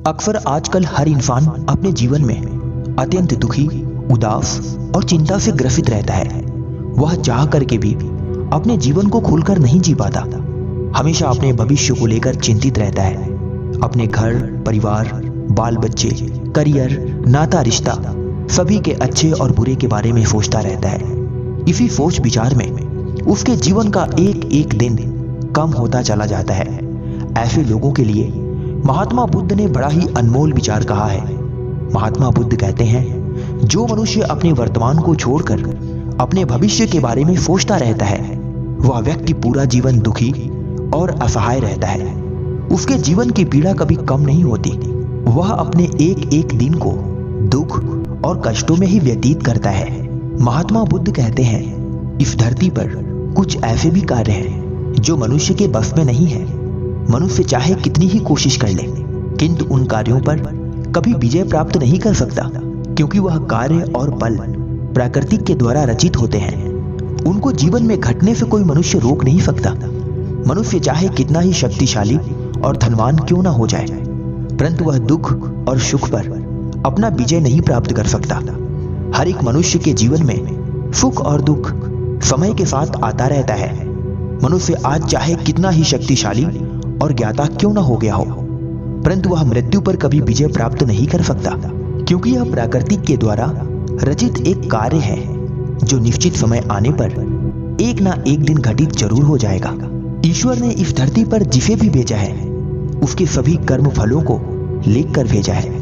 अक्सर आजकल हर इंसान अपने जीवन में अत्यंत दुखी, उदास और चिंता से ग्रसित रहता है। वह चाह करके भी अपने जीवन को खुलकर नहीं जी पाता। हमेशा अपने भविष्य को लेकर चिंतित रहता है। अपने घर, परिवार, बाल बच्चे, करियर, नाता रिश्ता सभी के अच्छे और बुरे के बारे में सोचता रहता है। इसी सोच विचार में उसके जीवन का एक एक दिन कम होता चला जाता है। ऐसे लोगों के लिए महात्मा बुद्ध ने बड़ा ही अनमोल विचार कहा है। महात्मा बुद्ध कहते हैं, जो मनुष्य अपने वर्तमान को छोड़कर अपने भविष्य के बारे में सोचता रहता है, वह व्यक्ति पूरा जीवन दुखी और असहाय रहता है। उसके जीवन की पीड़ा कभी कम नहीं होती। वह अपने एक एक दिन को दुख और कष्टों में ही व्यतीत करता है। महात्मा बुद्ध कहते हैं, इस धरती पर कुछ ऐसे भी कार्य हैं जो मनुष्य के बस में नहीं है। मनुष्य चाहे कितनी ही कोशिश कर ले, किंतु उन कार्यों पर कभी विजय प्राप्त नहीं कर सकता, क्योंकि वह कार्य और बल प्रकृति के द्वारा रचित होते हैं। उनको जीवन में घटने से कोई मनुष्य रोक नहीं सकता। मनुष्य चाहे कितना ही शक्तिशाली और धनवान क्यों ना हो जाए, परंतु वह दुख और सुख पर अपना विजय नहीं प्राप्त कर सकता। हर एक मनुष्य के जीवन में सुख और दुख समय के साथ आता रहता है। मनुष्य आज चाहे कितना ही शक्तिशाली और ज्ञाता क्यों ना हो गया हो, परंतु वह मृत्यु पर कभी विजय प्राप्त नहीं कर सकता, क्योंकि यह प्रकृति के द्वारा रचित एक कार्य है जो निश्चित समय आने पर एक ना एक दिन घटित जरूर हो जाएगा। ईश्वर ने इस धरती पर जिसे भी भेजा है, उसके सभी कर्म फलों को लिख कर भेजा है।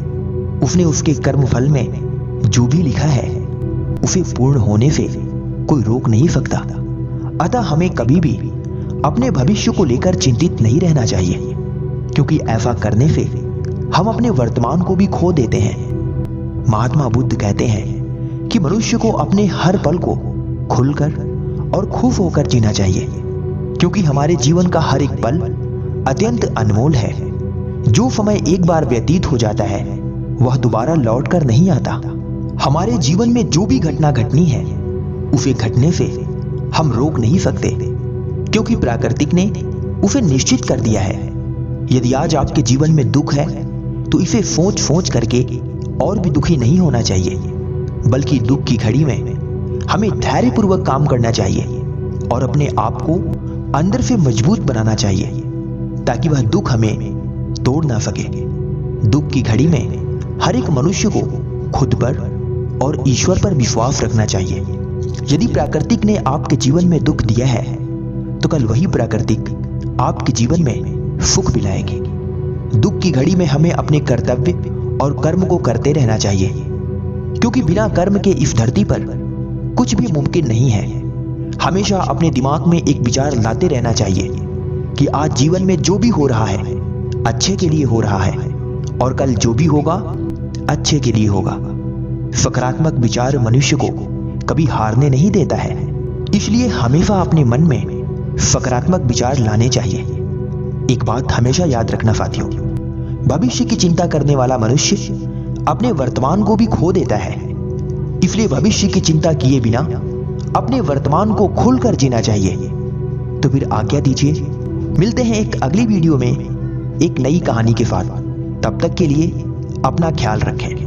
उसने उसके कर्म फल में जो भी लिखा है उसे पूर्ण होने से कोई रोक नहीं सकता। अतः हमें कभी भी अपने भविष्य को लेकर चिंतित नहीं रहना चाहिए, क्योंकि ऐसा करने से हम अपने वर्तमान को भी खो देते हैं। महात्मा बुद्ध कहते हैं कि मनुष्य को अपने हर पल को खुलकर और खुश होकर जीना चाहिए, क्योंकि हमारे जीवन का हर एक पल अत्यंत अनमोल है। जो समय एक बार व्यतीत हो जाता है वह दोबारा लौट कर नहीं आता। हमारे जीवन में जो भी घटना घटनी है उसे घटने से हम रोक नहीं सकते, क्योंकि प्राकृतिक ने उसे निश्चित कर दिया है। यदि आज आपके जीवन में दुख है तो इसे सोच सोच करके और भी दुखी नहीं होना चाहिए, बल्कि दुख की घड़ी में हमें धैर्यपूर्वक काम करना चाहिए और अपने आप को अंदर से मजबूत बनाना चाहिए, ताकि वह दुख हमें तोड़ ना सके। दुख की घड़ी में हर एक मनुष्य को खुद पर और ईश्वर पर विश्वास रखना चाहिए। यदि प्राकृतिक ने आपके जीवन में दुख दिया है तो कल वही प्राकृतिक आपके जीवन में सुख भी लाएगी। दुख की घड़ी में हमें अपने कर्तव्य और कर्म को करते रहना चाहिए, क्योंकि बिना कर्म के इस धरती पर कुछ भी मुमकिन नहीं है। हमेशा अपने दिमाग में एक विचार लाते रहना चाहिए कि आज जीवन में जो भी हो रहा है अच्छे के लिए हो रहा है, और कल जो भी होगा अच्छे के लिए होगा। सकारात्मक विचार मनुष्य को कभी हारने नहीं देता है, इसलिए हमेशा अपने मन में सकारात्मक विचार लाने चाहिए। एक बात हमेशा याद रखना साथियों, भविष्य की चिंता करने वाला मनुष्य अपने वर्तमान को भी खो देता है। इसलिए भविष्य की चिंता किए बिना अपने वर्तमान को खुलकर जीना चाहिए। तो फिर आज्ञा दीजिए, मिलते हैं एक अगली वीडियो में एक नई कहानी के साथ। तब तक के लिए अपना ख्याल रखें।